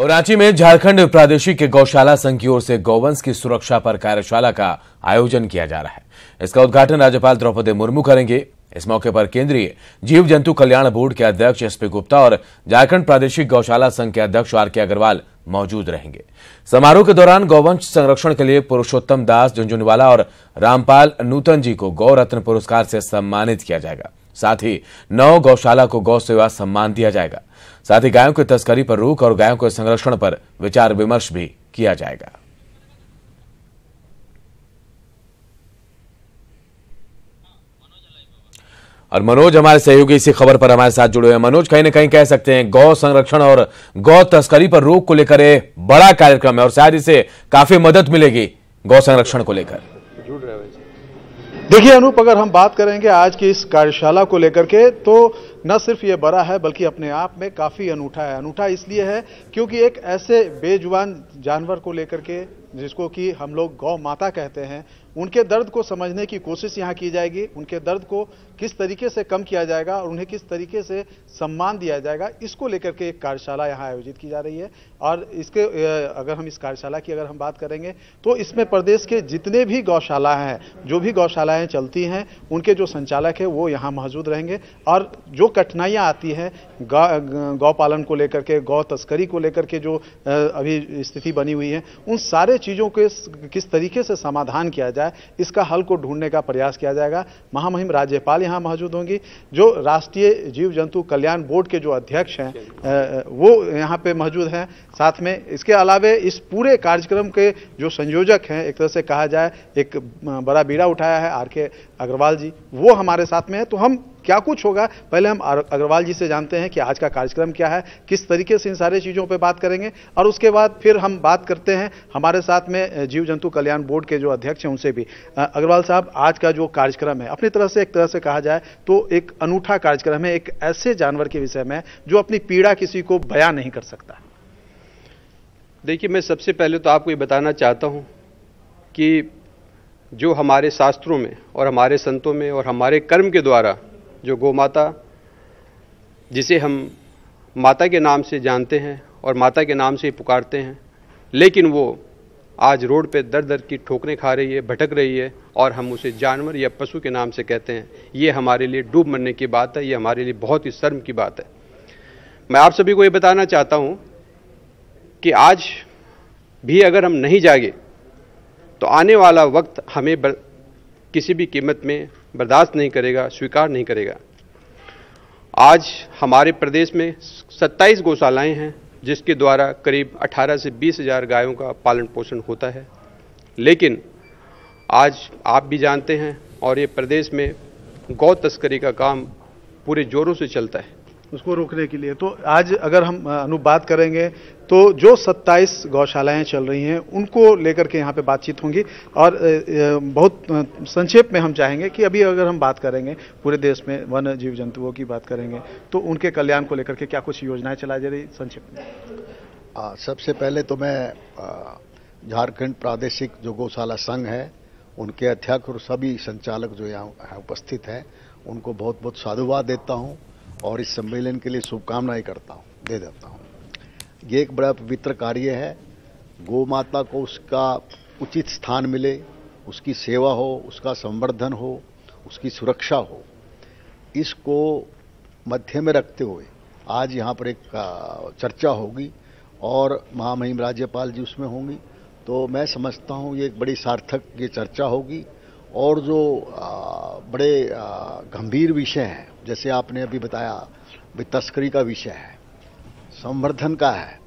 और रांची में झारखंड प्रादेशिक गौशाला संघ की ओर से गौवंश की सुरक्षा पर कार्यशाला का आयोजन किया जा रहा है। इसका उद्घाटन राज्यपाल द्रौपदी मुर्मू करेंगे। इस मौके पर केंद्रीय जीव जंतु कल्याण बोर्ड के अध्यक्ष एसपी गुप्ता और झारखंड प्रादेशिक गौशाला संघ के अध्यक्ष आर के अग्रवाल मौजूद रहेंगे। समारोह के दौरान गौवंश संरक्षण के लिए पुरुषोत्तम दास झुंझुनवाला और रामपाल नूतन जी को गौ रत्न पुरस्कार से सम्मानित किया जाएगा। साथ ही 9 गौशाला को गौ सेवा सम्मान दिया जाएगा। साथ ही गायों की तस्करी पर रोक और गायों के संरक्षण पर विचार विमर्श भी किया जाएगा। और मनोज हमारे सहयोगी इसी खबर पर हमारे साथ जुड़े हुए हैं। मनोज, कहीं ना कहीं कह सकते हैं गौ संरक्षण और गौ तस्करी पर रोक को लेकर बड़ा कार्यक्रम है और शायद इससे काफी मदद मिलेगी गौ संरक्षण को लेकर। देखिए अनूप, अगर हम बात करेंगे आज की इस कार्यशाला को लेकर के, तो न सिर्फ ये बड़ा है बल्कि अपने आप में काफ़ी अनूठा है। अनूठा इसलिए है क्योंकि एक ऐसे बेजुबान जानवर को लेकर के जिसको कि हम लोग गौ माता कहते हैं, उनके दर्द को समझने की कोशिश यहाँ की जाएगी। उनके दर्द को किस तरीके से कम किया जाएगा और उन्हें किस तरीके से सम्मान दिया जाएगा, इसको लेकर के एक कार्यशाला यहाँ आयोजित की जा रही है। और इसके अगर हम इस कार्यशाला की अगर हम बात करेंगे तो इसमें प्रदेश के जितने भी गौशाला हैं, जो भी गौशालाएं चलती हैं, उनके जो संचालक है वो यहाँ मौजूद रहेंगे। और जो कठिनाइयाँ आती हैं गौ पालन को लेकर के, गौ तस्करी को लेकर के जो अभी स्थिति बनी हुई है, उन सारे चीज़ों के किस तरीके से समाधान किया जाए, इसका हल को ढूंढने का प्रयास किया जाएगा। महामहिम राज्यपाल यहाँ मौजूद होंगी। जो राष्ट्रीय जीव जंतु कल्याण बोर्ड के जो अध्यक्ष हैं वो यहाँ पे मौजूद हैं। साथ में इसके अलावे इस पूरे कार्यक्रम के जो संयोजक हैं, एक तरह से कहा जाए एक बड़ा बीड़ा उठाया है आर के अग्रवाल जी, वो हमारे साथ में है। तो हम क्या कुछ होगा, पहले हम अग्रवाल जी से जानते हैं कि आज का कार्यक्रम क्या है, किस तरीके से इन सारी चीज़ों पे बात करेंगे, और उसके बाद फिर हम बात करते हैं हमारे साथ में जीव जंतु कल्याण बोर्ड के जो अध्यक्ष हैं उनसे भी। अग्रवाल साहब, आज का जो कार्यक्रम है अपनी तरह से एक तरह से कहा जाए तो एक अनूठा कार्यक्रम है, एक ऐसे जानवर के विषय में जो अपनी पीड़ा किसी को बयां नहीं कर सकता। देखिए, मैं सबसे पहले तो आपको ये बताना चाहता हूँ कि जो हमारे शास्त्रों में और हमारे संतों में और हमारे कर्म के द्वारा जो गौ माता, जिसे हम माता के नाम से जानते हैं और माता के नाम से पुकारते हैं, लेकिन वो आज रोड पे दर दर की ठोकरें खा रही है, भटक रही है, और हम उसे जानवर या पशु के नाम से कहते हैं। ये हमारे लिए डूब मरने की बात है, ये हमारे लिए बहुत ही शर्म की बात है। मैं आप सभी को ये बताना चाहता हूँ कि आज भी अगर हम नहीं जागे तो आने वाला वक्त हमें किसी भी कीमत में बर्दाश्त नहीं करेगा, स्वीकार नहीं करेगा। आज हमारे प्रदेश में 27 गौशालाएं हैं जिसके द्वारा करीब 18 से 20 हज़ार गायों का पालन पोषण होता है। लेकिन आज आप भी जानते हैं और ये प्रदेश में गौ तस्करी का काम पूरे जोरों से चलता है, उसको रोकने के लिए। तो आज अगर हम बात करेंगे तो जो 27 गौशालाएं चल रही हैं उनको लेकर के यहाँ पे बातचीत होंगी। और बहुत संक्षेप में हम चाहेंगे कि अभी अगर हम बात करेंगे पूरे देश में वन जीव जंतुओं की बात करेंगे तो उनके कल्याण को लेकर के क्या कुछ योजनाएं चलाई जा रही, संक्षेप में? सबसे पहले तो मैं झारखंड प्रादेशिक जो गौशाला संघ है उनके अध्यक्ष और सभी संचालक जो यहाँ उपस्थित हैं उनको बहुत बहुत साधुवाद देता हूँ और इस सम्मेलन के लिए शुभकामनाएं दे देता हूँ। ये एक बड़ा पवित्र कार्य है। गौ माता को उसका उचित स्थान मिले, उसकी सेवा हो, उसका संवर्धन हो, उसकी सुरक्षा हो, इसको मध्य में रखते हुए आज यहाँ पर एक चर्चा होगी और महामहिम राज्यपाल जी उसमें होंगी। तो मैं समझता हूँ ये एक बड़ी सार्थक ये चर्चा होगी। और जो बड़े गंभीर विषय हैं, जैसे आपने अभी बताया, तस्करी का विषय है, संवर्धन का है,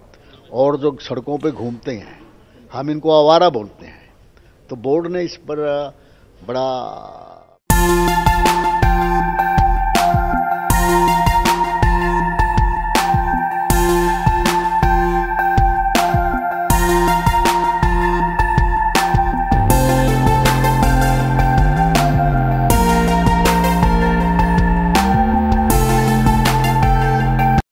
और जो सड़कों पे घूमते हैं हम इनको आवारा बोलते हैं। तो बोर्ड ने इस पर बड़ा